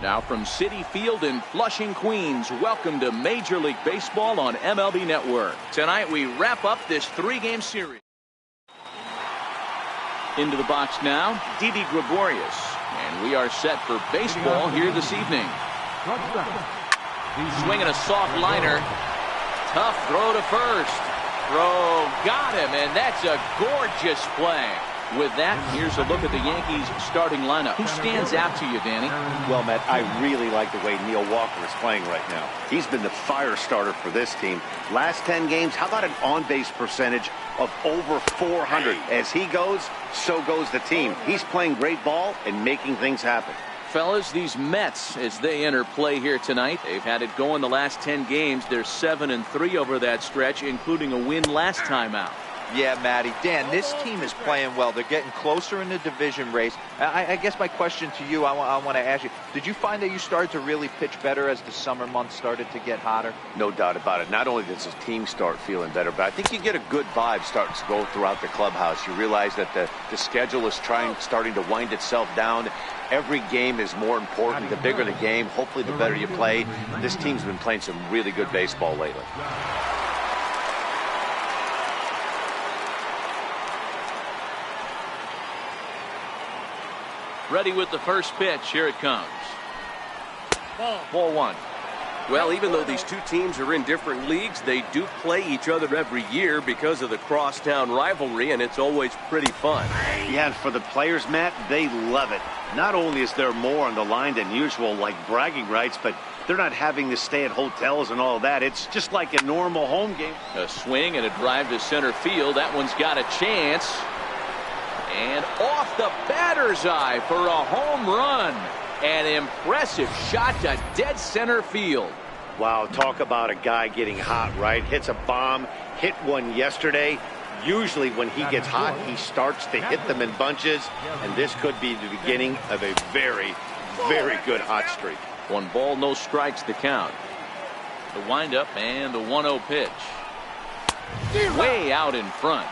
Now from Citi Field in Flushing, Queens, welcome to Major League Baseball on MLB Network. Tonight we wrap up this 3-game series. Into the box now, Didi Gregorius. And we are set for baseball here this evening. Swinging a soft liner. Tough throw to first. Throw got him, and that's a gorgeous play. With that, here's a look at the Yankees starting lineup. Who stands out to you, Danny? Well, Matt, I really like the way Neil Walker is playing right now. He's been the fire starter for this team. Last 10 games, how about an on-base percentage of over 400? As he goes, so goes the team. He's playing great ball and making things happen. Fellas, these Mets, as they enter play here tonight, they've had it going the last 10 games. They're 7-3 over that stretch, including a win last time out. Yeah, Matty. Dan, this team is playing well. They're getting closer in the division race. I guess my question to you, I want to ask you, did you find that you started to really pitch better as the summer months started to get hotter? No doubt about it. Not only does his team start feeling better, but I think you get a good vibe starting to go throughout the clubhouse. You realize that the schedule is starting to wind itself down. Every game is more important. The bigger the game, hopefully the better you play. This team's been playing some really good baseball lately. Ready with the first pitch. Here it comes. Ball one. Well, even though these two teams are in different leagues, they do play each other every year because of the crosstown rivalry, and it's always pretty fun. Yeah, and for the players, Matt, they love it. Not only is there more on the line than usual, like bragging rights, but they're not having to stay at hotels and all that. It's just like a normal home game. A swing and a drive to center field. That one's got a chance. And off the batter's eye for a home run. An impressive shot to dead center field. Wow, talk about a guy getting hot, right? Hits a bomb, hit one yesterday. Usually when he gets hot, he starts to hit them in bunches, and this could be the beginning of a very, very good hot streak. 1 ball, no strikes to count. The windup and the 1-0 pitch. Way out in front.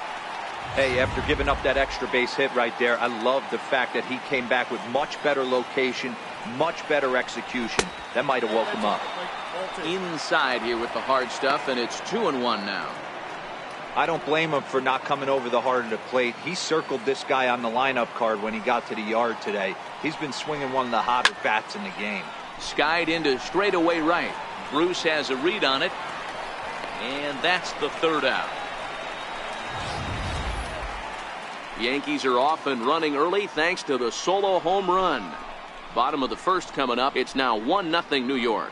Hey, after giving up that extra base hit right there, I love the fact that he came back with much better location, much better execution. That might have woke him up. Inside here with the hard stuff, and it's 2-1 now. I don't blame him for not coming over the heart of the plate. He circled this guy on the lineup card when he got to the yard today. He's been swinging one of the hotter bats in the game. Skied into straightaway right. Bruce has a read on it, and that's the 3rd out. Yankees are off and running early thanks to the solo home run. Bottom of the 1st coming up. It's now 1-0 New York.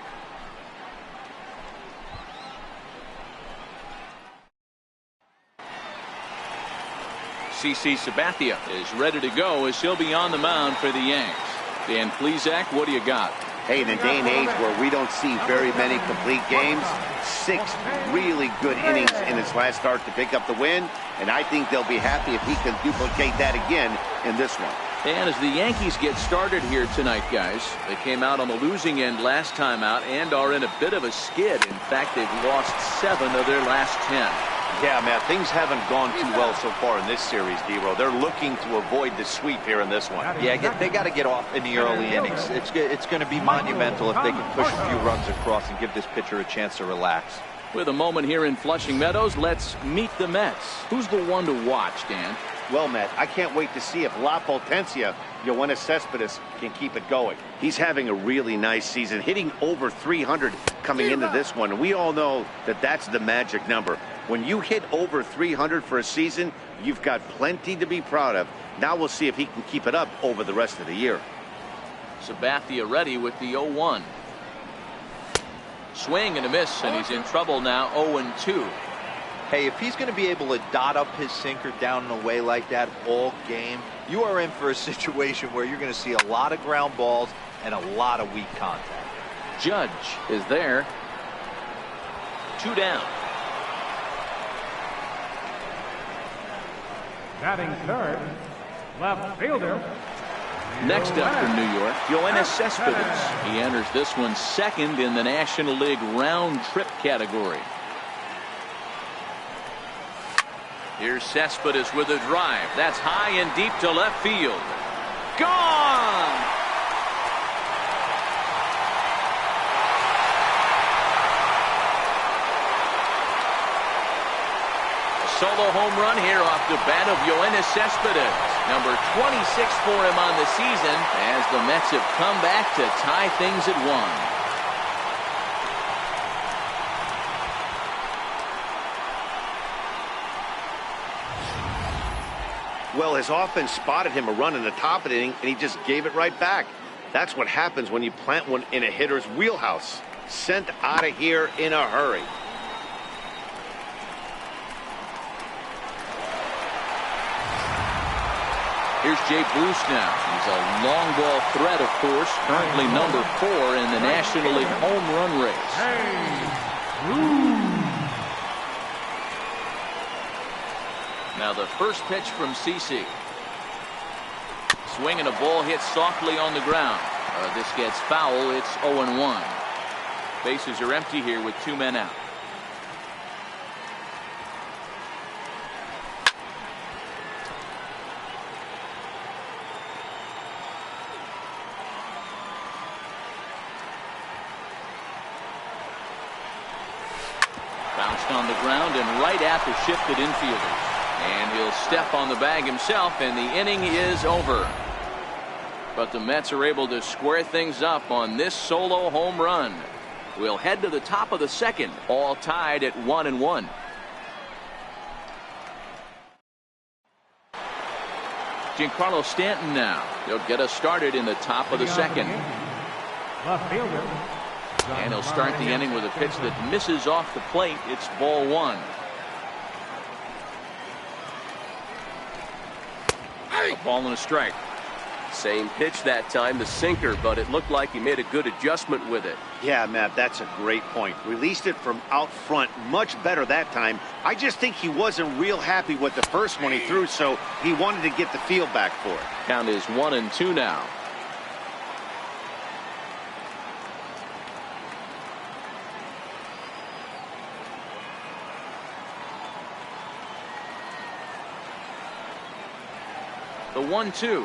CC Sabathia is ready to go as he'll be on the mound for the Yanks. Dan Plesac, what do you got? Hey, in a day and age where we don't see very many complete games, 6 really good innings in his last start to pick up the win, and I think they'll be happy if he can duplicate that again in this one. And as the Yankees get started here tonight, guys, they came out on the losing end last time out and are in a bit of a skid. In fact, they've lost 7 of their last 10. Yeah, Matt, things haven't gone too well so far in this series, D-Row. They're looking to avoid the sweep here in this one. Yeah, they got to get off in the early innings. It's going to be monumental if they can push a few runs across and give this pitcher a chance to relax. With a moment here in Flushing Meadows, let's meet the Mets. Who's the one to watch, Dan? Well, Matt, I can't wait to see if La Potencia, Yoenis Cespedes, can keep it going. He's having a really nice season, hitting over 300 coming into this one. And we all know that that's the magic number. When you hit over 300 for a season, you've got plenty to be proud of. Now we'll see if he can keep it up over the rest of the year. Sabathia ready with the 0-1. Swing and a miss, and he's in trouble now, 0-2. Hey, if he's going to be able to dot up his sinker down and away like that all game, you are in for a situation where you're going to see a lot of ground balls and a lot of weak contact. Judge is there. 2 down. Batting 3rd, left fielder. Next up for New York, Yoenis Cespedes. He enters this one 2nd in the National League round trip category. Here's Cespedes with a drive. That's high and deep to left field. Gone! solo home run here off the bat of Yoenis Cespedes. Number 26 for him on the season as the Mets have come back to tie things at 1. Well, his offense spotted him a run in the top of the inning, and he just gave it right back. That's what happens when you plant one in a hitter's wheelhouse. Sent out of here in a hurry. Here's Jay Bruce now. He's a long ball threat, of course. Currently number 4 in the National League home run race. Now the first pitch from CC. Swing and a ball hit softly on the ground. This gets foul. It's 0-1. Bases are empty here with 2 men out. Bounced on the ground and right at the shifted infielders. And he'll step on the bag himself, and the inning is over. But the Mets are able to square things up on this solo home run. We'll head to the top of the second, all tied at 1-1. Giancarlo Stanton now. He'll get us started in the top of the second. Left fielder. And he'll start the inning with a pitch that misses off the plate. It's ball 1. A ball and a strike. Same pitch that time, the sinker, but it looked like he made a good adjustment with it. Yeah, Matt, that's a great point. Released it from out front much better that time. I just think he wasn't real happy with the first one he threw, so he wanted to get the feel back for it. Count is 1-2 now. The 1-2.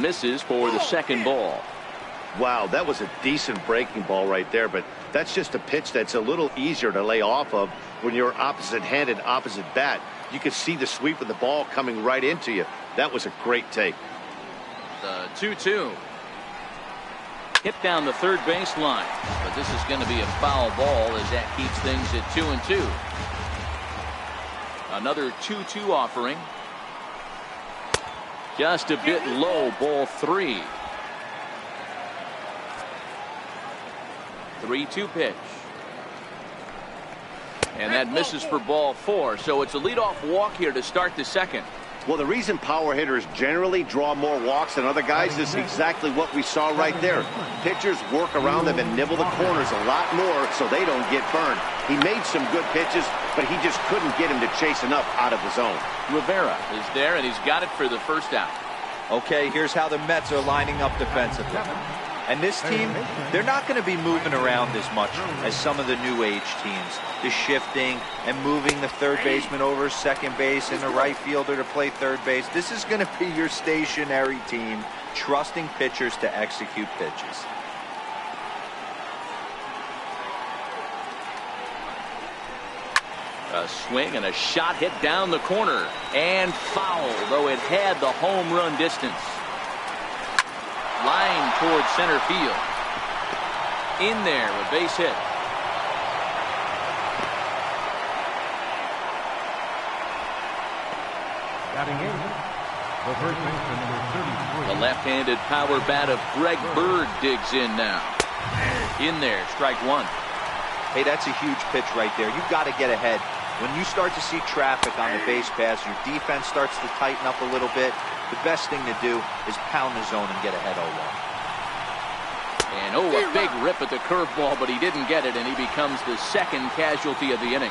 Misses for the second ball. Wow, that was a decent breaking ball right there, but that's just a pitch that's a little easier to lay off of when you're opposite-handed, opposite bat. You could see the sweep of the ball coming right into you. That was a great take. The 2-2. Hit down the third base line, but this is going to be a foul ball as that keeps things at 2-2. Another 2-2 offering. Just a bit low, ball 3. 3-2 pitch. And that misses for ball 4. So it's a leadoff walk here to start the second. Well, the reason power hitters generally draw more walks than other guys is exactly what we saw right there. Pitchers work around them and nibble the corners a lot more so they don't get burned. He made some good pitches, but he just couldn't get him to chase enough out of the zone. Rivera is there, and he's got it for the first out. Okay, here's how the Mets are lining up defensively. And this team, they're not going to be moving around as much as some of the new age teams. The shifting and moving the third baseman over second base and the right fielder to play third base. This is going to be your stationary team, trusting pitchers to execute pitches. A swing and a shot hit down the corner and foul, though it had the home run distance. Line towards center field. In there, a base hit. Batting in, the first baseman, number 33. The left-handed power bat of Greg Bird digs in now. In there, strike 1. Hey, that's a huge pitch right there. You've got to get ahead. When you start to see traffic on the base pass, your defense starts to tighten up a little bit. The best thing to do is pound the zone and get ahead 0-1. And a big rip at the curveball, but he didn't get it, and he becomes the second casualty of the inning.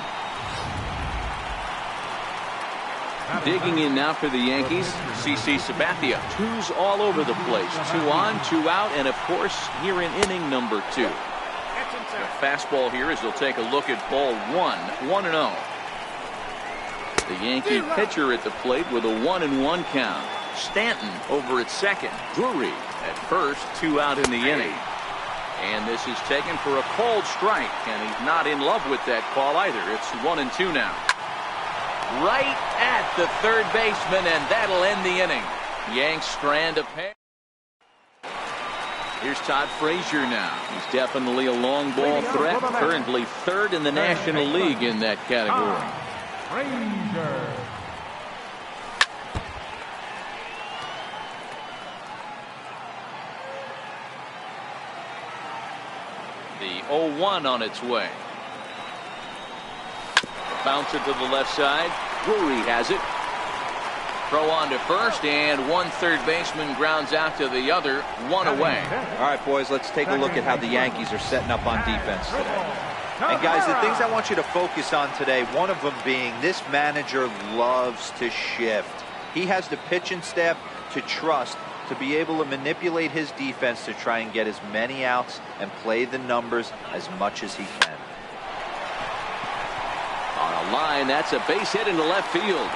Digging in now for the Yankees, CC Sabathia. 2's all over the place. 2 on, 2 out, and of course, here in inning number 2. The fastball here as they'll take a look at ball 1, 1-0. The Yankee pitcher at the plate with a 1-1 count. Stanton over at second. Drury at first, 2 out in the inning. And this is taken for a called strike, and he's not in love with that call either. It's 1-2 now. Right at the third baseman, and that'll end the inning. Yanks strand a pair. Here's Todd Frazier now. He's definitely a long ball threat. Currently third in the National League in that category. Frazier. The 0-1 on its way. Bounce it to the left side. Drury has it. Throw on to first, and one third baseman grounds out to the other, one away. All right, boys, let's take a look at how the Yankees are setting up on defense today. And guys, the things I want you to focus on today, one of them being this manager loves to shift. He has the pitching staff to trust to be able to manipulate his defense to try and get as many outs and play the numbers as much as he can. On a line, that's a base hit into left field.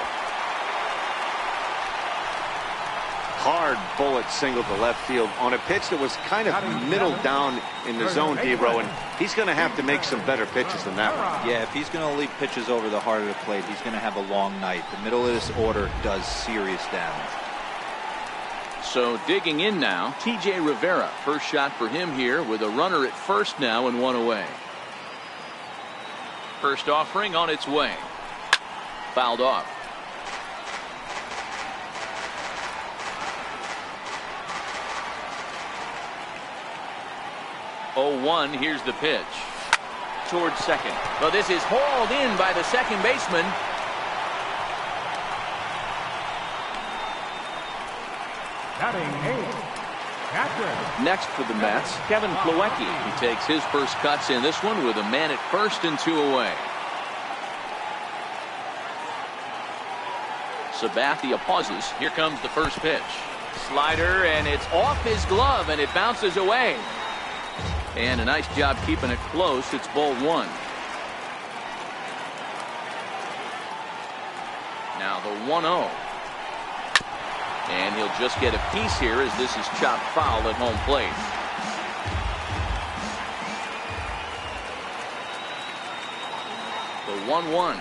Hard bullet single to left field on a pitch that was kind of middle down in the zone, D-Row, and he's going to have to make some better pitches than that one. Yeah, if he's going to leave pitches over the heart of the plate, he's going to have a long night. The middle of this order does serious damage. So digging in now, T.J. Rivera. First shot for him here with a runner at first now and one away. First offering on its way. Fouled off. Oh, 1. Here's the pitch. Towards second. Well, this is hauled in by the second baseman. Batting 8th, catcher. Next for the Mets, Kevin Plawecki. He takes his first cuts in this one with a man at first and two away. Sabathia pauses. Here comes the first pitch. Slider, and it's off his glove, and it bounces away. And a nice job keeping it close. It's ball one. Now the 1-0. And he'll just get a piece here as this is chopped foul at home plate. The 1-1.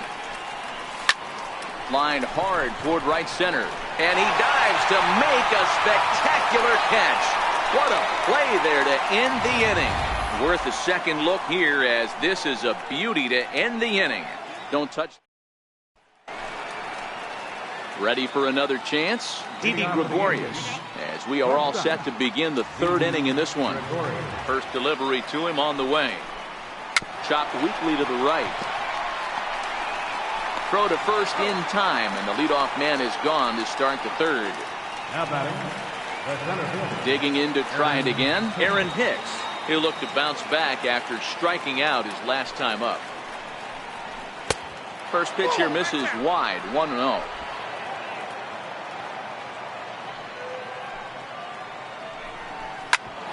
Lined hard toward right center. And he dives to make a spectacular catch. What a play there to end the inning. Worth a second look here as this is a beauty to end the inning. Don't touch. Ready for another chance? Didi Gregorius, as we are all set to begin the third inning in this one. First delivery to him on the way. Chopped weakly to the right. Throw to first in time, and the leadoff man is gone to start the third. Now batting, the center fielder. Digging in to try it again, Aaron Hicks. He'll look to bounce back after striking out his last time up. First pitch here misses wide, 1-0.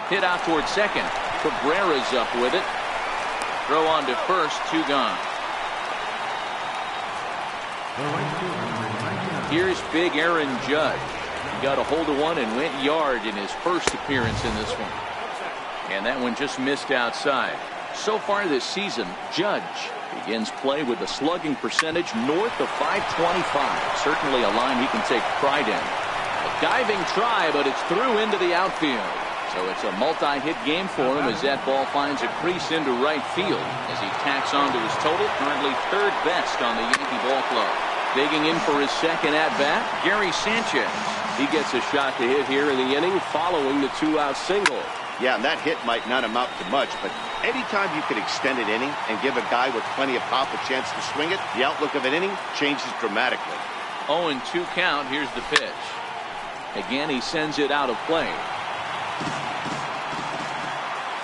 Hit out towards second. Cabrera's up with it. Throw on to first, two gone. Here's big Aaron Judge. He got a hold of one and went yard in his first appearance in this one. And that one just missed outside. So far this season, Judge begins play with a slugging percentage north of .525. Certainly a line he can take pride in. A diving try, but it's through into the outfield. So it's a multi-hit game for him as that ball finds a crease into right field as he tacks onto his total, currently third best on the Yankee ball club. Digging in for his second at-bat, Gary Sanchez. He gets a shot to hit here in the inning following the two-out single. Yeah, and that hit might not amount to much, but anytime you could extend an inning and give a guy with plenty of pop a chance to swing it, the outlook of an inning changes dramatically. 0-2 count. Here's the pitch. Again, he sends it out of play.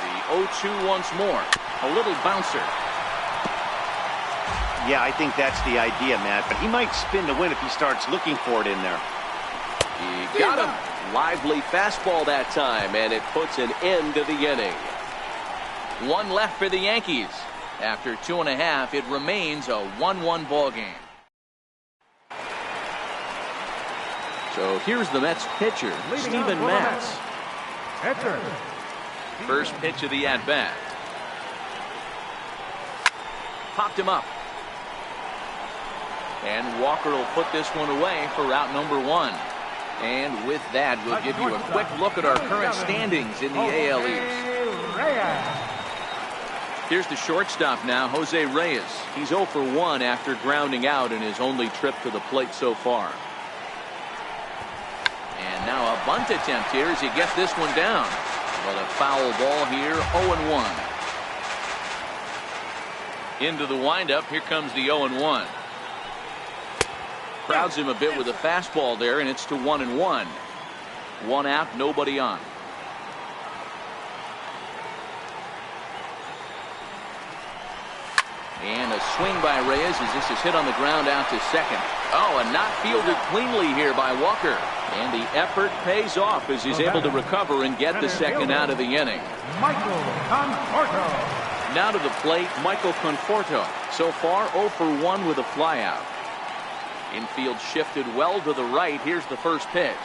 The 0-2 once more. A little bouncer. Yeah, I think that's the idea, Matt, but he might spin to win if he starts looking for it in there. He got him. Lively fastball that time, and it puts an end to the inning. One left for the Yankees. After 2.5, it remains a 1-1 ball game. So here's the Mets pitcher, Steven Matz. Pitcher, First pitch of the at-bat. Popped him up. And Walker will put this one away for out number 1. And with that, we'll give you a quick look at our current standings in the AL East. Here's the shortstop now, Jose Reyes. He's 0 for 1 after grounding out in his only trip to the plate so far. And now a bunt attempt here as he gets this one down. But a foul ball here, 0-1. Into the windup, here comes the 0-1. Crowds him a bit with a fastball there, and it's to 1-1. 1 out, nobody on. And a swing by Reyes as this is hit on the ground out to second. Oh, and not fielded cleanly here by Walker. And the effort pays off as he's able to recover and get the second out of the inning. Michael Conforto. Now to the plate, Michael Conforto. So far, 0 for 1 with a flyout. Infield shifted well to the right. Here's the first pitch.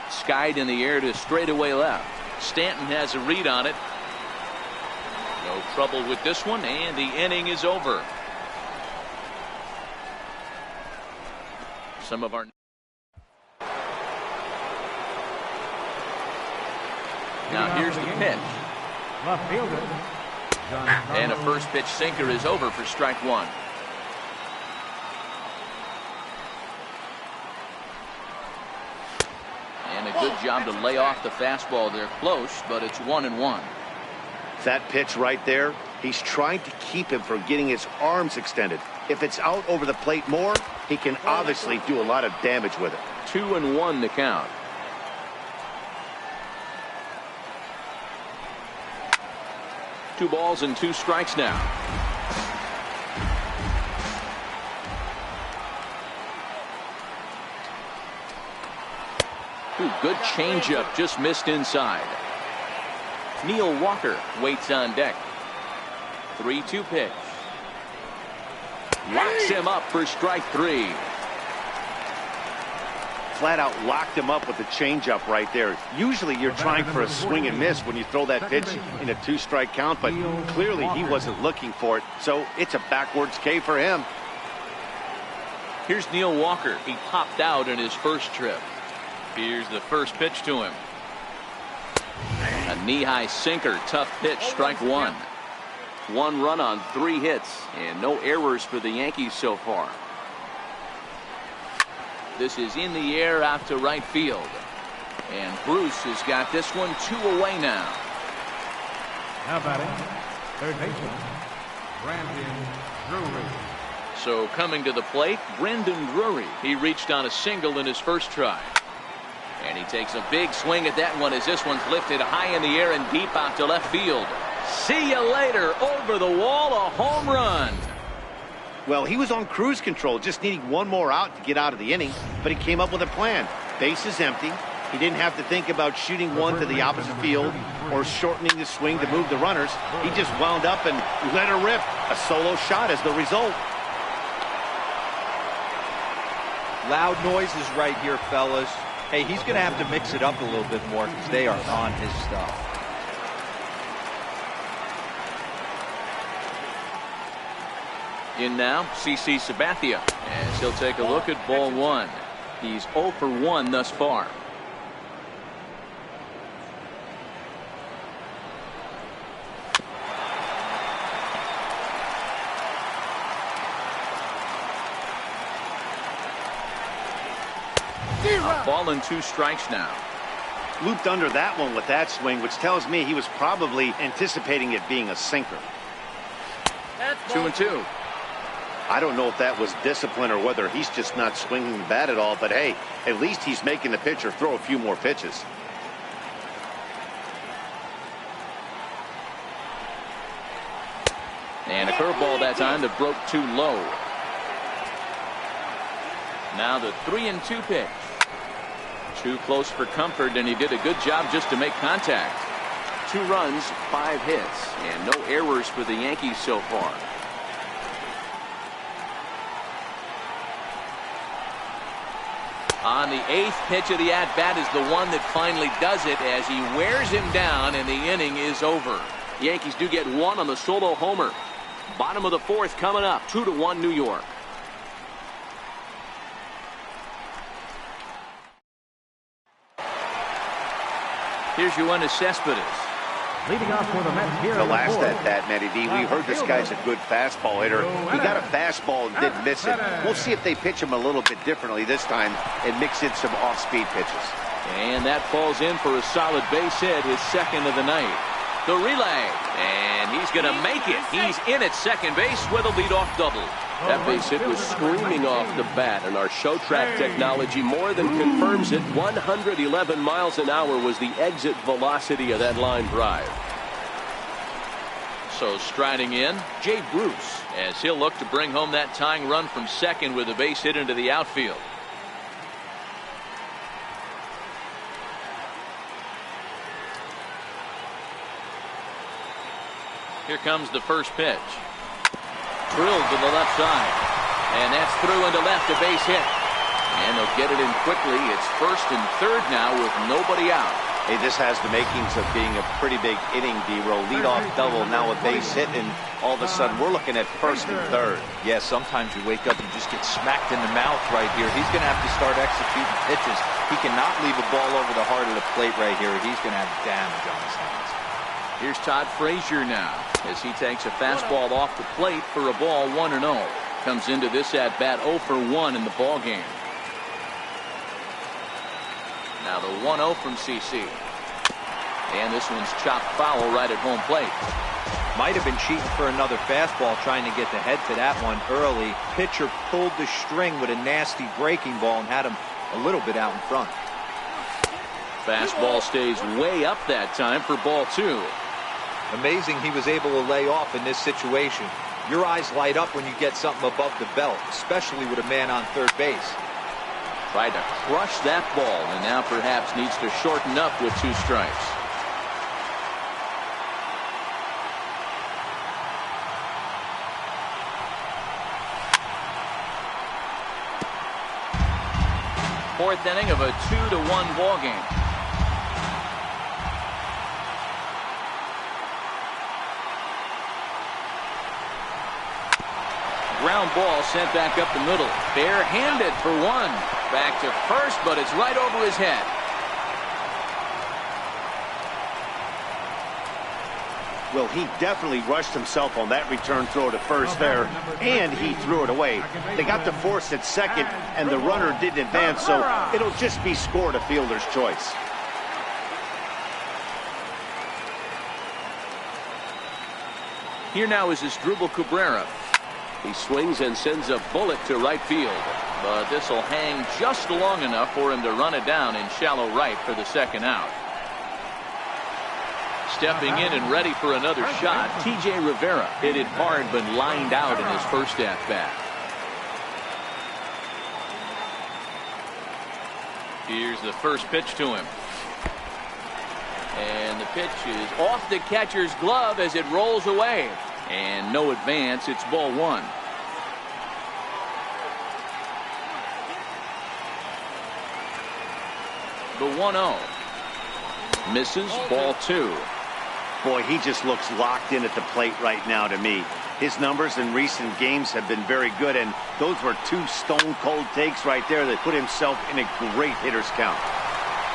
Skied in the air to straightaway left. Stanton has a read on it. No trouble with this one, and the inning is over. Some of our now here's the pitch. Left fielder. And a first pitch sinker is over for strike 1. And a good job to lay off the fastball there close, but it's 1-1. That pitch right there, he's trying to keep him from getting his arms extended. If it's out over the plate more, he can obviously do a lot of damage with it. 2-1 the count. Two balls and 2 strikes now. Ooh, good changeup, just missed inside. Neil Walker waits on deck. 3-2 pitch. Locks him up for strike 3. Flat out locked him up with the changeup right there. Usually you're trying for a swing and miss when you throw that pitch in a 2-strike count, but clearly he wasn't looking for it, so it's a backwards K for him. Here's Neil Walker. He popped out in his first trip. Here's the first pitch to him. A knee-high sinker, tough pitch, strike 1. 1 run on 3 hits, and no errors for the Yankees so far. This is in the air out to right field. And Bruce has got this one 2 away now. Now batting, third baseman, Brandon Drury. So coming to the plate, Brendan Drury. He reached on a single in his first try. And he takes a big swing at that one as this one's lifted high in the air and deep out to left field. See you later. Over the wall, a home run. Well, he was on cruise control, just needing 1 more out to get out of the inning, but he came up with a plan. Base is empty. He didn't have to think about shooting one to the opposite field or shortening the swing to move the runners. He just wound up and let her rip. A solo shot as the result. Loud noises right here, fellas. Hey, he's going to have to mix it up a little bit more because they are on his stuff. In now, CC Sabathia, as he'll take a look at ball 1. He's 0 for 1 thus far. A ball and 2 strikes now. Looped under that one with that swing, which tells me he was probably anticipating it being a sinker. 2-2. I don't know if that was discipline or whether he's just not swinging the bat at all, but hey, at least he's making the pitcher throw a few more pitches. And a curveball that time that broke too low. Now the 3-2 pitch. Too close for comfort, and he did a good job just to make contact. 2 runs, 5 hits, and no errors for the Yankees so far. On the 8th pitch of the at-bat is the one that finally does it as he wears him down, and the inning is over. Yankees do get one on the solo homer. Bottom of the 4th coming up, 2-1 New York. Here's Yoenis Cespedes. Leading off for the Mets here. The last at-bat, Matty D, we heard this guy's a good fastball hitter. He got a fastball and didn't miss it. We'll see if they pitch him a little bit differently this time and mix in some off-speed pitches. And that falls in for a solid base hit, his second of the night. The relay, and he's going to make it. He's in at second base with a leadoff double. That base hit was screaming off the bat, and our show track technology more than confirms it. 111 miles an hour was the exit velocity of that line drive. So striding in, Jay Bruce, as he'll look to bring home that tying run from second with a base hit into the outfield. Here comes the first pitch. Drilled to the left side. And that's through into left, a base hit. And they'll get it in quickly. It's first and third now with nobody out. Hey, this has the makings of being a pretty big inning, D-Row. Leadoff double, now a base hit, and all of a sudden we're looking at first and third. Yeah, sometimes you wake up and just get smacked in the mouth right here. He's going to have to start executing pitches. He cannot leave a ball over the heart of the plate right here. He's going to have damage on his hands. Here's Todd Frazier now as he takes a fastball off the plate for a ball 1-0. Comes into this at bat 0 for 1 in the ball game. Now the 1-0 from CC. And this one's chopped foul right at home plate. Might have been cheating for another fastball, trying to get the head to that one early. Pitcher pulled the string with a nasty breaking ball and had him a little bit out in front. Fastball stays way up that time for ball 2. Amazing he was able to lay off in this situation. Your eyes light up when you get something above the belt, especially with a man on third base. Tried to crush that ball, and now perhaps needs to shorten up with 2 strikes. Fourth inning of a 2-1 ball game. Ground ball sent back up the middle. Barehanded for 1. Back to first, but it's right over his head. Well, he definitely rushed himself on that return throw to first there, and he threw it away. They got the force at second, and the runner didn't advance, so it'll just be scored a fielder's choice. Here now is Asdrubal Cabrera. He swings and sends a bullet to right field. But this will hang just long enough for him to run it down in shallow right for the second out. Stepping in and ready for another shot, T.J. Rivera hit it hard but lined out in his first at-bat. Here's the first pitch to him. And the pitch is off the catcher's glove as it rolls away. And no advance. It's ball 1. The 1-0. Misses, ball 2. Boy, he just looks locked in at the plate right now to me. His numbers in recent games have been very good, and those were 2 stone-cold takes right there that put himself in a great hitter's count.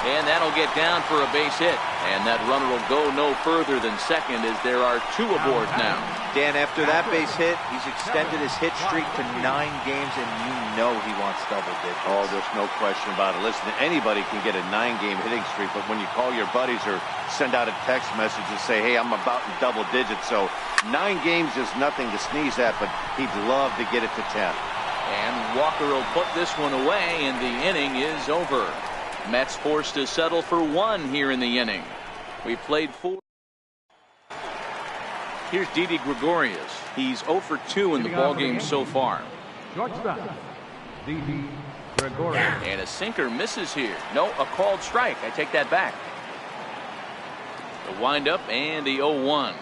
And that'll get down for a base hit. And that runner will go no further than second as there are 2 aboard now. Dan, after that base hit, he's extended his hit streak to 9 games, and you know he wants double digits. Oh, there's no question about it. Listen, anybody can get a 9-game hitting streak, but when you call your buddies or send out a text message and say, hey, I'm about in double digits, so 9 games is nothing to sneeze at, but he'd love to get it to 10. And Walker will put this one away, and the inning is over. Mets forced to settle for 1 here in the inning. We played 4. Here's Didi Gregorius. He's 0 for 2 in the ballgame so far. Shortstop, Didi Gregorius. And a sinker misses here. No, a called strike. I take that back. The windup and the 0-1.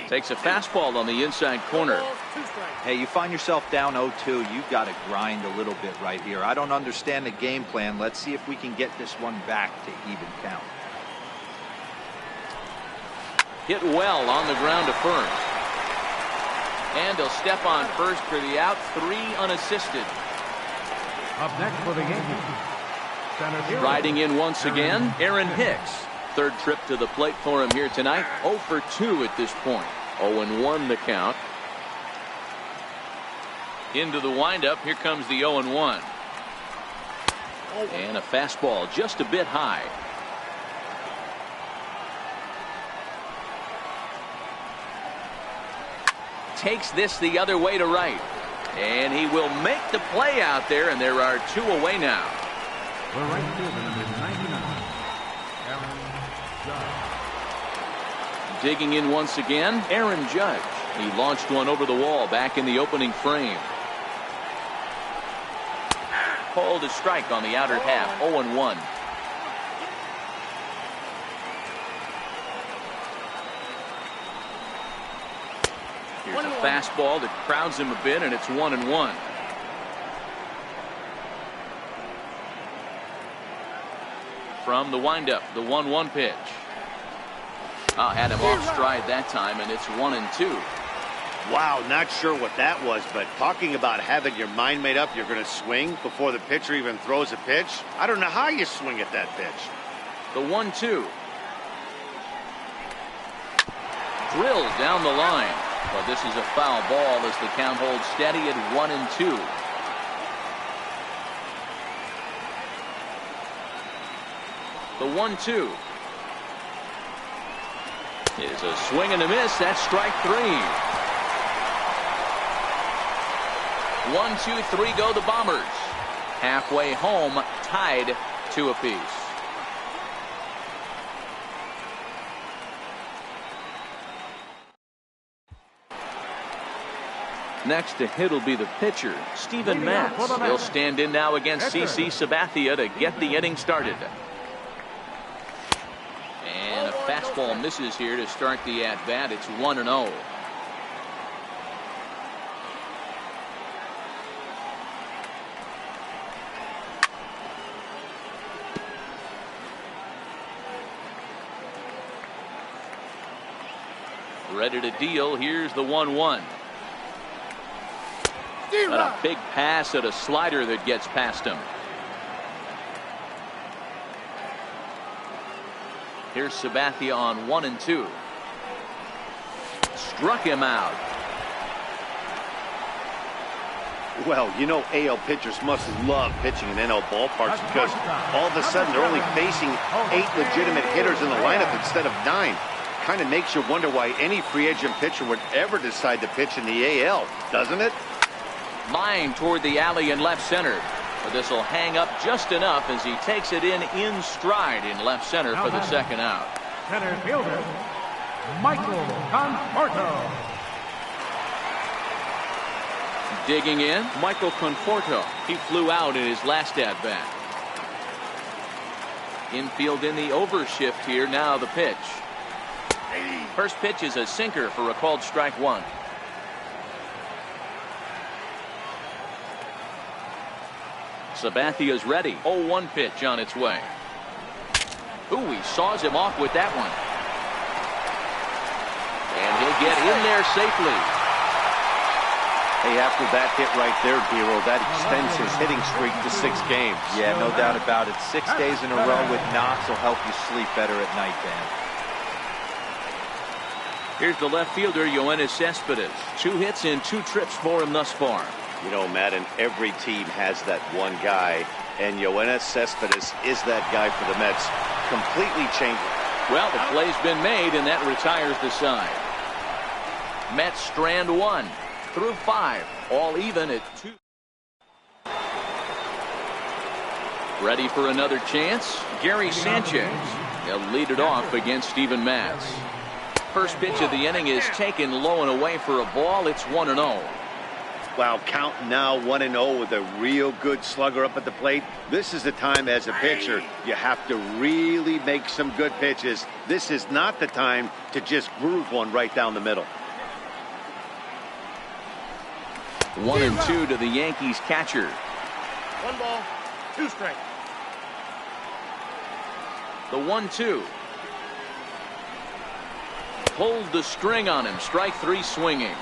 Takes a fastball on the inside corner. Hey, you find yourself down 0-2, you've got to grind a little bit right here. I don't understand the game plan. Let's see if we can get this one back to even count. Hit well on the ground to first. And he'll step on first for the out. 3 unassisted. Up next for the Yankees, center fielder, Riding in once again, Aaron Hicks. Third trip to the plate for him here tonight. 0 for 2 at this point. 0-1 the count. Into the windup. Here comes the 0-1. And a fastball just a bit high. Takes this the other way to right. And he will make the play out there, and there are 2 away now. the right fielder, number 99, Aaron Judge. Digging in once again, Aaron Judge. He launched one over the wall back in the opening frame. Called a strike on the outer half. 0-1. Here's a fastball that crowds him a bit, and it's 1-1. From the windup, the 1-1 pitch. Had him off stride that time, and it's 1-2. Wow, not sure what that was, but talking about having your mind made up, you're going to swing before the pitcher even throws a pitch. I don't know how you swing at that pitch. The 1-2. Drilled down the line. But this is a foul ball as the count holds steady at 1-2. The 1-2 is a swing and a miss. That's strike 3. 1, 2, 3 go the Bombers. Halfway home, tied 2 apiece. Next to hit will be the pitcher, Steven Matz. He'll stand in now against CC Sabathia to get the inning started. And a fastball misses here to start the at-bat. It's 1-0. Ready to deal. Here's the 1-1. And a big pass at a slider that gets past him. Here's Sabathia on 1-2. Struck him out. Well, you know AL pitchers must love pitching in NL ballparks because all of a sudden they're only facing 8 legitimate hitters in the lineup instead of 9. Kind of makes you wonder why any free agent pitcher would ever decide to pitch in the AL, doesn't it? Line toward the alley in left center. But this will hang up just enough as he takes it in stride in left center for the second out. Center fielder, Michael Conforto. Digging in, Michael Conforto. He flew out in his last at-bat. Infield in the overshift here. Now the pitch. First pitch is a sinker for a called strike 1. Sabathia's ready. 0-1 pitch on its way. Ooh, he saws him off with that one. And he'll get in there safely. Hey, after that hit right there, Dero, that extends his hitting streak to 6 games. Yeah, no doubt about it. 6 days in a row with knocks will help you sleep better at night, Dan. Here's the left fielder, Yoenis Cespedes. 2 hits in 2 trips for him thus far. You know, Madden, every team has that one guy, and Yoenis Cespedes is that guy for the Mets. Completely changing. Well, the play's been made, and that retires the side. Mets strand 1 through 5, all even at 2. Ready for another chance? Gary Sanchez. He'll lead it off against Steven Matz. First pitch of the inning is taken low and away for a ball. It's 1-0. Wow, count now 1-0 with a real good slugger up at the plate. This is the time as a pitcher you have to really make some good pitches. This is not the time to just groove one right down the middle. 1-2 to the Yankees catcher. 1 ball, 2 strikes. The 1-2. Pulled the string on him. Strike 3 swinging.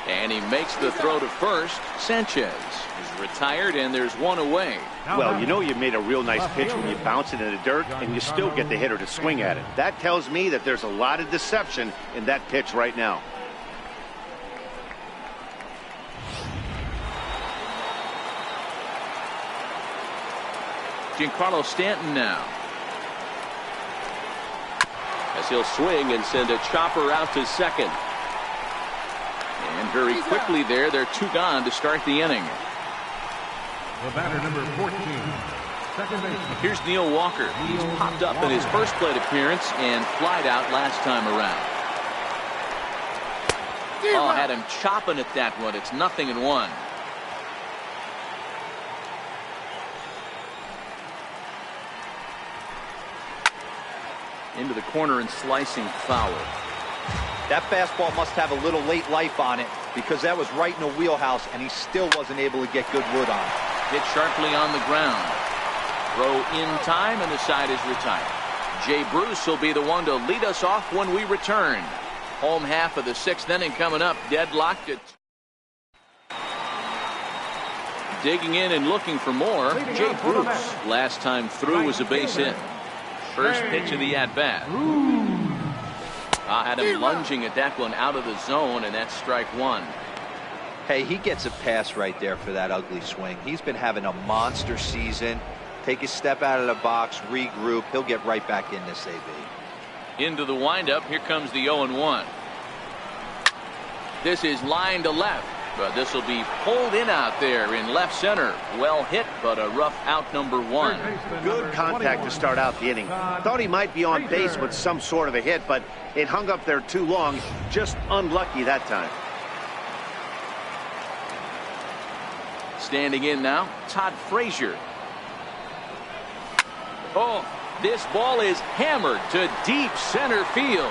And he makes the throw to first. Sanchez is retired, and there's 1 away. Well, you know you made a real nice pitch when you bounce it in the dirt and you still get the hitter to swing at it. That tells me that there's a lot of deception in that pitch right now. Giancarlo Stanton now. As he'll swing and send a chopper out to second. And very quickly there, they're 2 gone to start the inning. The batter, number 14, second baseman. Here's Neil Walker. He's popped up in his first plate appearance and flied out last time around. Oh, had him chopping at that one. It's 0-1. Into the corner and slicing foul. That fastball must have a little late life on it because that was right in the wheelhouse and he still wasn't able to get good wood on it. Hit sharply on the ground. Throw in time and the side is retired. Jay Bruce will be the one to lead us off when we return. Home half of the 6th inning coming up. Deadlocked at. Digging in and looking for more. Jay Bruce. Last time through was a base hit. First pitch of the at-bat. Had him lunging at that one out of the zone, and that's strike 1. Hey, he gets a pass right there for that ugly swing. He's been having a monster season. Take a step out of the box, regroup. He'll get right back in this AB. Into the windup. Here comes the 0-1. This is line to left. But this will be pulled in out there in left center. Well hit, but a rough out, number 1. Good contact to start out the inning. Thought he might be on base with some sort of a hit, but it hung up there too long. Just unlucky that time. Standing in now, Todd Frazier. Oh, this ball is hammered to deep center field.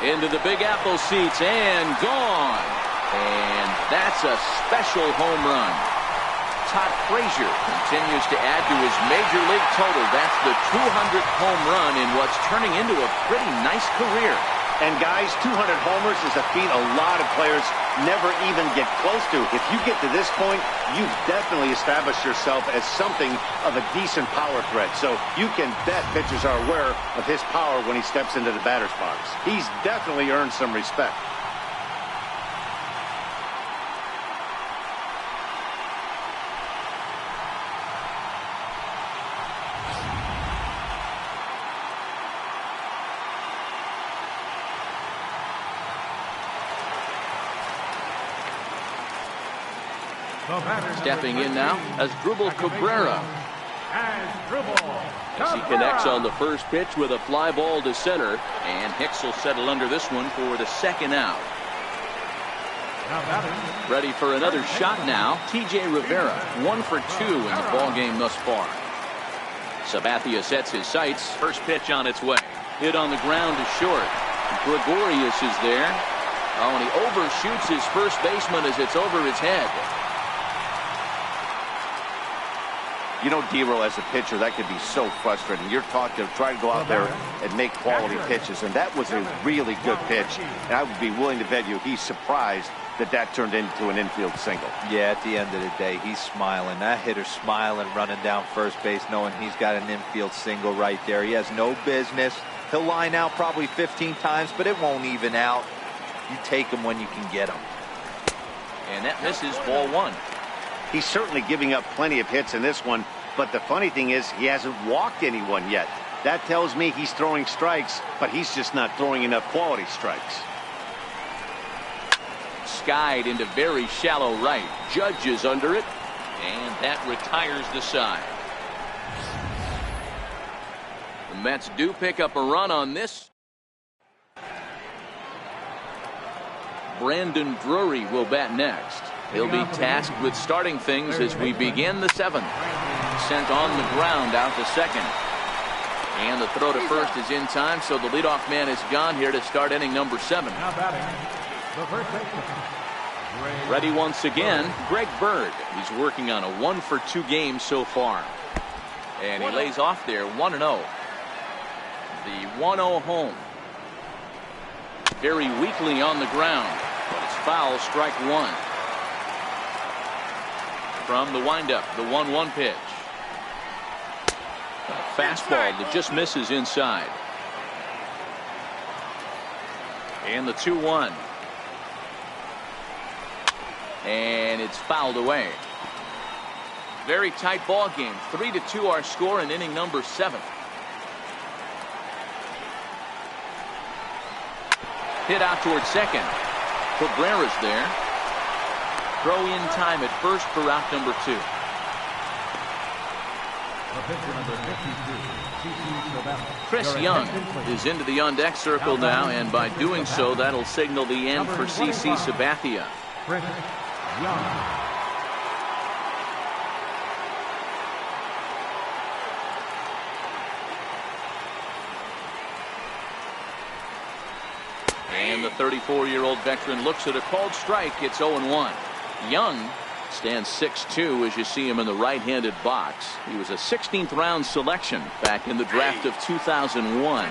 Into the Big Apple seats and gone. And that's a special home run. Todd Frazier continues to add to his major league total. That's the 200th home run in what's turning into a pretty nice career. And guys, 200 homers is a feat a lot of players never even get close to. If you get to this point, you've definitely established yourself as something of a decent power threat. So you can bet pitchers are aware of his power when he steps into the batter's box. He's definitely earned some respect. Stepping in now as Dribble Cabrera. As he connects on the first pitch with a fly ball to center. And Hicks will settle under this one for the 2nd out. Ready for another shot now. T.J. Rivera, 1 for 2 in the ball game thus far. Sabathia sets his sights. First pitch on its way. Hit on the ground to short. Gregorius is there. Oh, and he overshoots his first baseman as it's over his head. You know, D-Row, as a pitcher, that could be so frustrating. You're taught to try to go out there and make quality pitches, and that was a really good pitch. And I would be willing to bet you he's surprised that that turned into an infield single. Yeah, at the end of the day, he's smiling. That hitter's smiling, running down first base, knowing he's got an infield single right there. He has no business. He'll line out probably 15 times, but it won't even out. You take him when you can get him. And that misses, ball 1. He's certainly giving up plenty of hits in this one, but the funny thing is he hasn't walked anyone yet. That tells me he's throwing strikes, but he's just not throwing enough quality strikes. Skied into very shallow right. Judge is under it, and that retires the side. The Mets do pick up a run on this. Brandon Drury will bat next. He'll be tasked with starting things as we begin the 7th. Sent on the ground out to second. And the throw to first is in time, so the leadoff man is gone here to start inning number 7. Now batting, the first baseman. Ready once again, Greg Bird. He's working on a 1-for-2 game so far. And he lays off there 1-0. The 1-0 home. Very weakly on the ground, but it's foul, strike 1. From the windup, the 1-1 pitch. A fastball that just misses inside. And the 2-1. And it's fouled away. Very tight ball game. 3-2 our score in inning number 7. Hit out towards second. Cabrera's there. Throw in time at first for out number 2. Chris Young is into the on-deck circle now, and by doing so, that'll signal the end for CC Sabathia. Chris Young. And the 34-year-old veteran looks at a called strike. It's 0-1. Young stands 6'2" as you see him in the right-handed box. He was a 16th round selection back in the draft of 2001.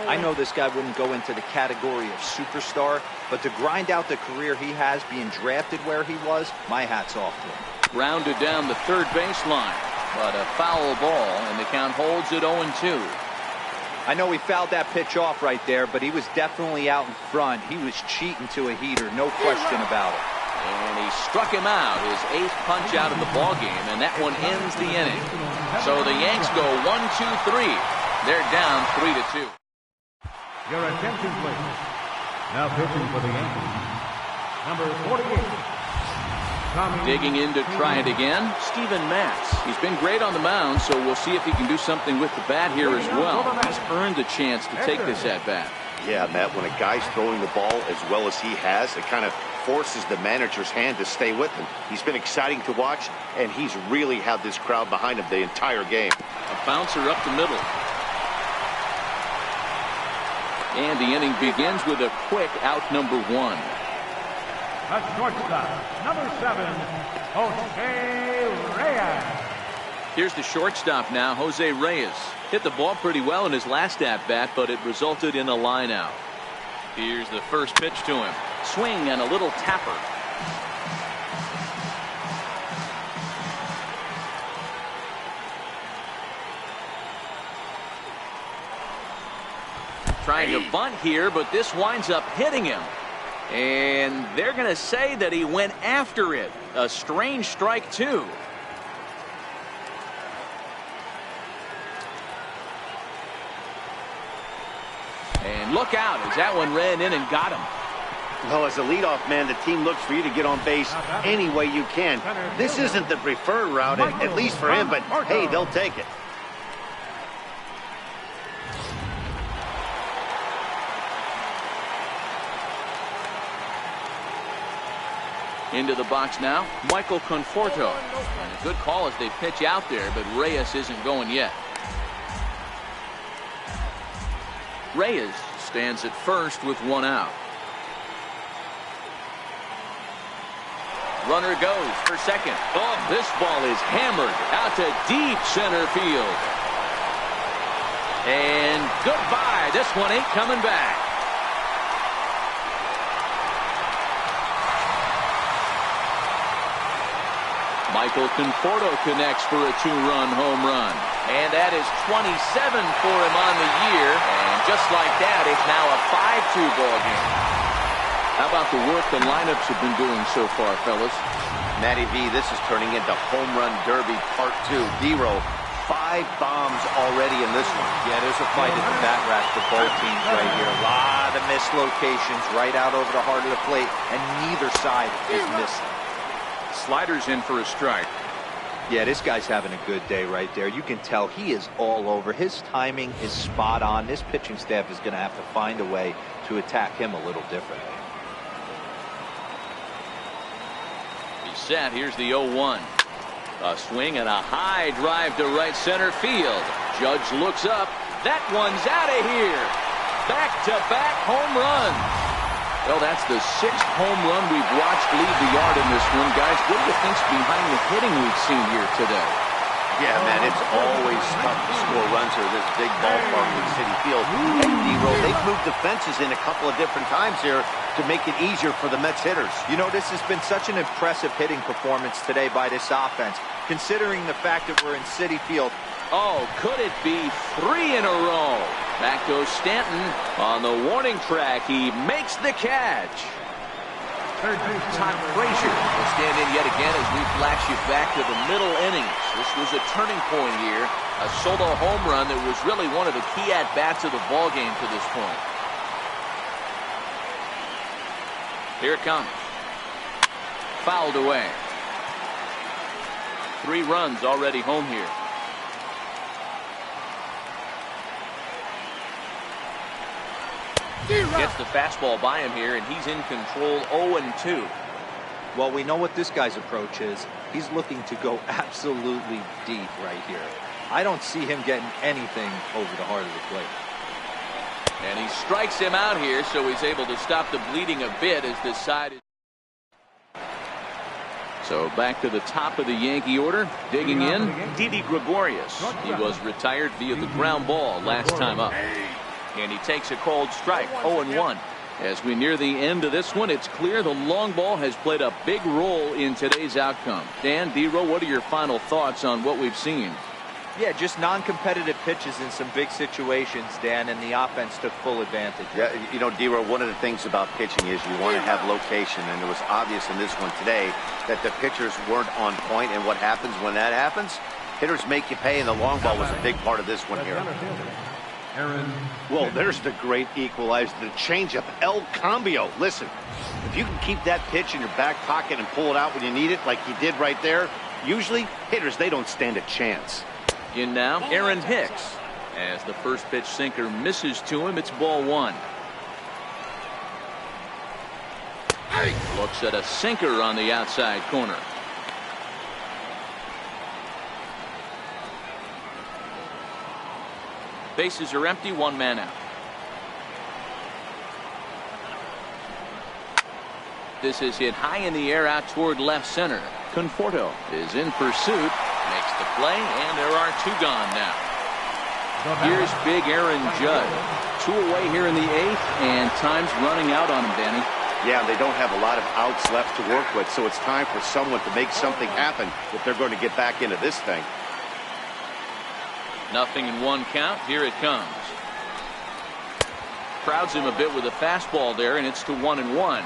I know this guy wouldn't go into the category of superstar, but to grind out the career he has being drafted where he was, my hat's off to him. Rounded down the third baseline, but a foul ball, and the count holds at 0-2. I know he fouled that pitch off right there, but he was definitely out in front. He was cheating to a heater, no question about it. And he struck him out, his 8th punch out of the ball game, and that one ends the inning. So the Yanks go 1-2-3. They're down 3-2. Your attention, please. Now pitching for the Yankees, number 48. Digging in to try it again, Steven Matz. He's been great on the mound, so we'll see if he can do something with the bat here as well. He's earned a chance to take this at bat. Yeah, Matt, when a guy's throwing the ball as well as he has, it kind of forces the manager's hand to stay with him. He's been exciting to watch, and he's really had this crowd behind him the entire game. A bouncer up the middle. And the inning begins with a quick out number 1. A shortstop, number 7, Jose Reyes. Here's the shortstop now, Jose Reyes. Hit the ball pretty well in his last at-bat, but it resulted in a line out. Here's the first pitch to him. Swing and a little tapper. Trying to bunt here, but this winds up hitting him. And they're going to say that he went after it. A strange strike, too. And look out as that one ran in and got him. Well, as a leadoff man, the team looks for you to get on base any way you can. This isn't the preferred route, at least for him, but hey, they'll take it. Into the box now, Michael Conforto. And a good call as they pitch out there, but Reyes isn't going yet. Reyes stands at first with 1 out. Runner goes for second. Oh, this ball is hammered out to deep center field. And goodbye. This one ain't coming back. Michael Conforto connects for a 2-run home run. And that is 27 for him on the year. And just like that, it's now a 5-2 ball game. How about the work the lineups have been doing so far, fellas? Matty V, this is turning into Home Run Derby Part 2. D-Row, 5 bombs already in this one. Yeah, there's a fight at the bat rack for both teams right here. A lot of missed locations right out over the heart of the plate, and neither side is missing. Sliders in for a strike. Yeah, this guy's having a good day right there. You can tell he is all over. His timing is spot on. This pitching staff is going to have to find a way to attack him a little differently. set. Here's the 0-1. A swing and a high drive to right center field. Judge looks up. That one's out of here. Back-to-back home runs. Well, that's the 6th home run we've watched leave the yard in this one. Guys, what do you think's behind the hitting we've seen here today? Yeah, man, it's always tough to score runs here. This big ballpark in Citi Field. And D-Roll, they've moved the fences in a couple of different times here to make it easier for the Mets hitters. You know, this has been such an impressive hitting performance today by this offense, considering the fact that we're in Citi Field. Oh, could it be 3 in a row? Back goes Stanton on the warning track. He makes the catch. Todd Frazier will stand in yet again as we flash you back to the middle innings. This was a turning point here. A solo home run that was really one of the key at-bats of the ballgame to this point. Here it comes. Fouled away. 3 runs already home here. Gets the fastball by him here, and he's in control. 0-2. Well, we know what this guy's approach is. He's looking to go absolutely deep right here. I don't see him getting anything over the heart of the plate. And he strikes him out here, so he's able to stop the bleeding a bit as this side is. So back to the top of the Yankee order. Digging in, Didi Gregorius. He was retired via the ground ball last time up. And he takes a cold strike. 0-1. As we near the end of this one, it's clear the long ball has played a big role in today's outcome. Dan, D-Row, what are your final thoughts on what we've seen? Yeah, just non-competitive pitches in some big situations, Dan, and the offense took full advantage. Yeah, you know, D-Row, one of the things about pitching is you want to have location, and it was obvious in this one today that the pitchers weren't on point, and what happens when that happens? Hitters make you pay, and the long ball was a big part of this one here. Well, there's the great equalizer, the changeup, El Cambio. Listen, if you can keep that pitch in your back pocket and pull it out when you need it, like he did right there, usually hitters, they don't stand a chance. In now, Aaron Hicks. As the first pitch sinker misses to him, it's ball 1. Looks at a sinker on the outside corner. Bases are empty, 1 man out. This is hit high in the air out toward left center. Conforto is in pursuit, makes the play, and there are 2 gone now. Here's big Aaron Judge. 2 away here in the 8th, and time's running out on him, Danny. Yeah, they don't have a lot of outs left to work with, so it's time for someone to make something happen if they're going to get back into this thing. Nothing in 1 count. Here it comes. Crowds him a bit with a fastball there, and it's to 1-1.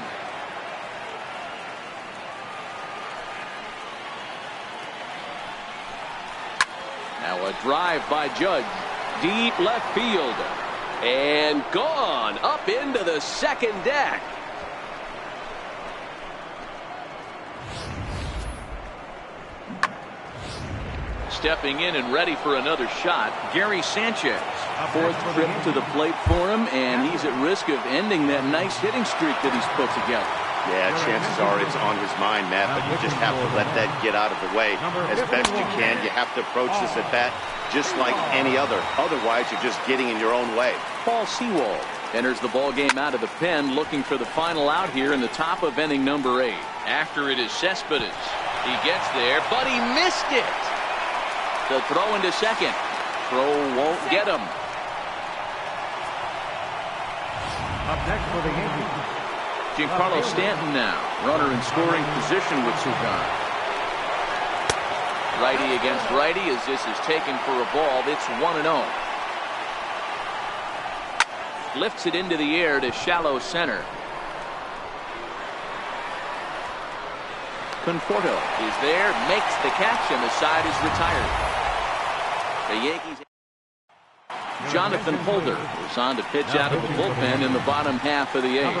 Now a drive by Judge. Deep left field. And gone up into the second deck. Stepping in and ready for another shot, Gary Sanchez. 4th trip to the plate for him, and he's at risk of ending that nice hitting streak that he's put together. Yeah, chances are it's on his mind, Matt, but you just have to let that get out of the way as best you can. You have to approach this at bat just like any other. Otherwise, you're just getting in your own way. Paul Sewald enters the ball game out of the pen, looking for the final out here in the top of inning number 8. After it is Cespedes. He gets there, but he missed it. The throw into second. Throw won't get him. Up next for the Yankees. Giancarlo Stanton now. Runner in scoring position with 2 gone. Righty against righty as this is taken for a ball. It's 1-0. Lifts it into the air to shallow center. Conforto is there, makes the catch, and the side is retired. The Yankees. Jonathan Holder is on to pitch out of the bullpen in the bottom half of the 8th.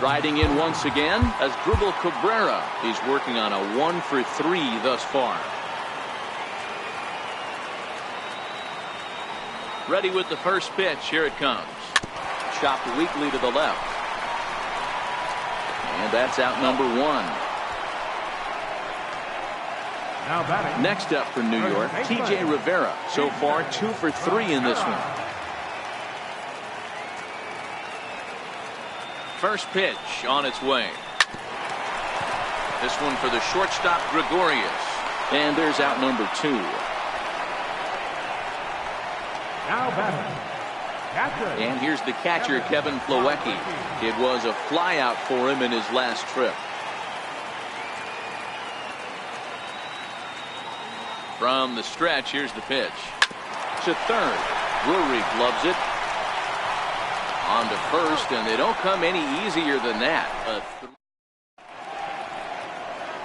Riding in once again as Dribble Cabrera. He's working on a 1-for-3 thus far. Ready with the first pitch. Here it comes. Chopped weakly to the left. And that's out number 1. Now batting. Next up for New York, T.J. Rivera. So far 2 for 3 in this one. First pitch on its way. This one for the shortstop, Gregorius. And there's out number 2. Now batting. Catcher. And here's the catcher, Kevin Plawecki. It was a flyout for him in his last trip. From the stretch, here's the pitch. To third. Drury gloves it. On to first, and they don't come any easier than that.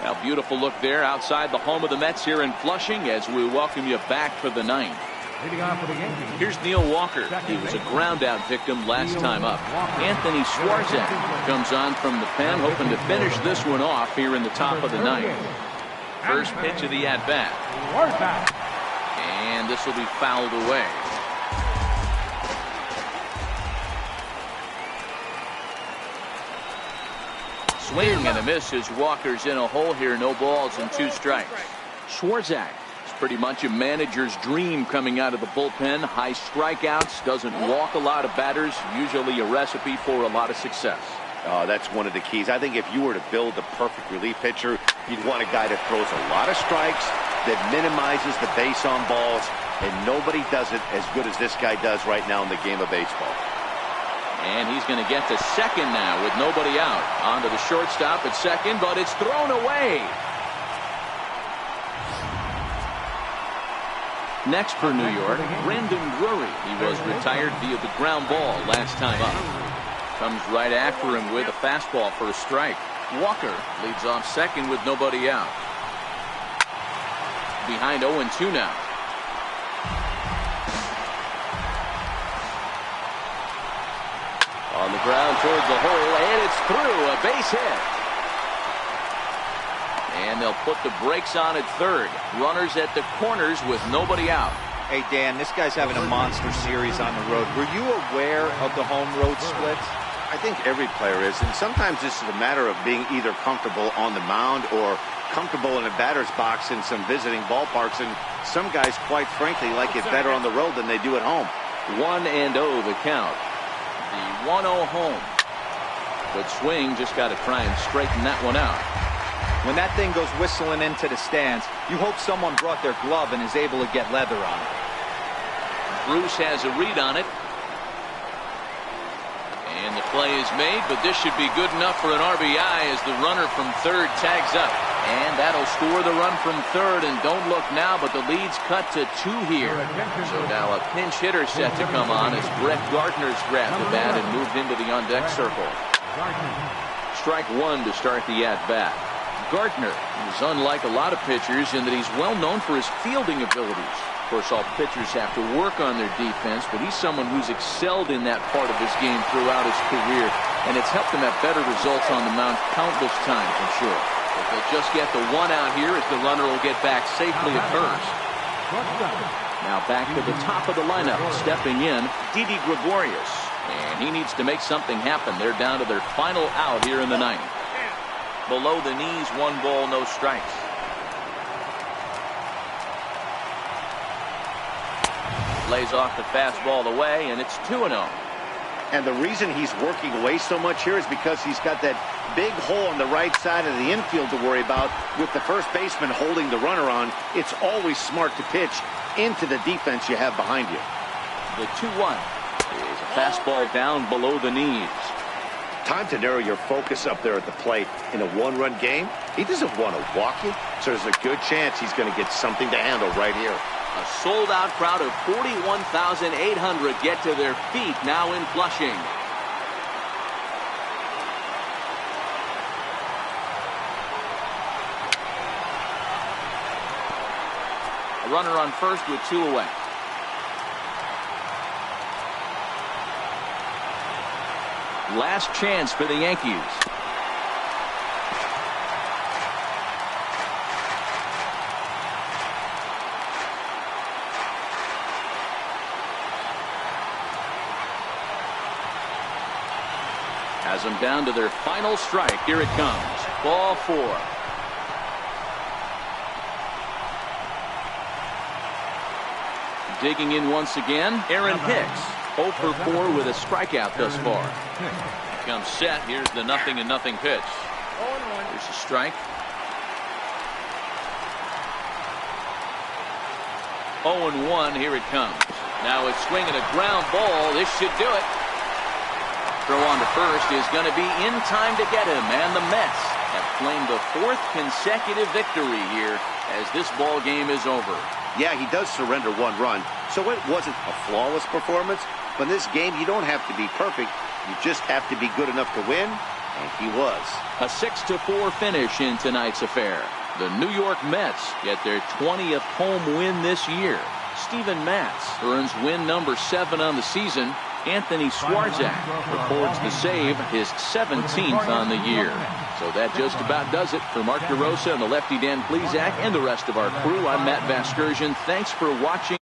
Now, beautiful look there outside the home of the Mets here in Flushing as we welcome you back for the 9th. Leading off for the Yankees. Here's Neil Walker. He was a ground-out victim last time up. Anthony Swarzak comes on from the pen, hoping to finish this one off here in the top of the 9th. First pitch of the at-bat. And this will be fouled away. Swing and a miss as Walker's in a hole here. No balls and 2 strikes. Swarzak is pretty much a manager's dream coming out of the bullpen. High strikeouts, doesn't walk a lot of batters. Usually a recipe for a lot of success. Oh, that's one of the keys. I think if you were to build a perfect relief pitcher, you'd want a guy that throws a lot of strikes, that minimizes the base on balls, and nobody does it as good as this guy does right now in the game of baseball. And he's going to get to second now with nobody out. On to the shortstop at second, but it's thrown away. Next for New York, Brandon Drury. He was retired via the ground ball last time up. Comes right after him with a fastball for a strike. Walker leads off second with nobody out. Behind 0-2 now. On the ground towards the hole, and it's through. A base hit. And they'll put the brakes on at third. Runners at the corners with nobody out. Hey, Dan, this guy's having a monster series on the road. Were you aware of the home-road splits? I think every player is, and sometimes this is a matter of being either comfortable on the mound or comfortable in a batter's box in some visiting ballparks, and some guys, quite frankly, like it better on the road than they do at home. 1-0 the count. The 1-0 home. Good swing, just got to try and straighten that one out. When that thing goes whistling into the stands, you hope someone brought their glove and is able to get leather on it. Bruce has a read on it. And the play is made, but this should be good enough for an RBI as the runner from third tags up. And that'll score the run from third, and don't look now, but the lead's cut to 2 here. So now a pinch hitter set to come on as Brett Gardner's grabbed the bat and moved into the on-deck circle. Strike 1 to start the at-bat. Gardner is unlike a lot of pitchers in that he's well known for his fielding abilities. Of course, all pitchers have to work on their defense, but he's someone who's excelled in that part of his game throughout his career, and it's helped him have better results on the mound countless times, I'm sure. If they'll just get the one out here as the runner will get back safely at first. Now back to the top of the lineup, stepping in, Didi Gregorius. And he needs to make something happen. They're down to their final out here in the 9th. Below the knees, 1 ball, no strikes. Lays off the fastball away, and it's 2-0. And the reason he's working away so much here is because he's got that big hole on the right side of the infield to worry about with the first baseman holding the runner on. It's always smart to pitch into the defense you have behind you. The 2-1 is a fastball down below the knees. Time to narrow your focus up there at the plate. In a 1-run game, he doesn't want to walk you, so there's a good chance he's going to get something to handle right here. A sold-out crowd of 41,800 get to their feet now in Flushing. A runner on first with 2 away. Last chance for the Yankees. Has them down to their final strike. Here it comes. Ball 4. Digging in once again, Aaron Hicks. 0 for 4 with a strikeout thus far. Here comes set. Here's the 0-0 pitch. Here's a strike. 0-1. Here it comes. Now it's swinging a ground ball. This should do it. Throw on to first is going to be in time to get him, and the Mets have claimed the 4th consecutive victory here as this ball game is over. Yeah, he does surrender 1 run, so it wasn't a flawless performance. But in this game, you don't have to be perfect. You just have to be good enough to win, and he was. A 6-4 finish in tonight's affair. The New York Mets get their 20th home win this year. Steven Matz earns win number 7 on the season. Anthony Swarzak records the save, his 17th on the year. So that just about does it. For Mark DeRosa and the lefty Dan Plesac and the rest of our crew, I'm Matt Vasgersian. Thanks for watching.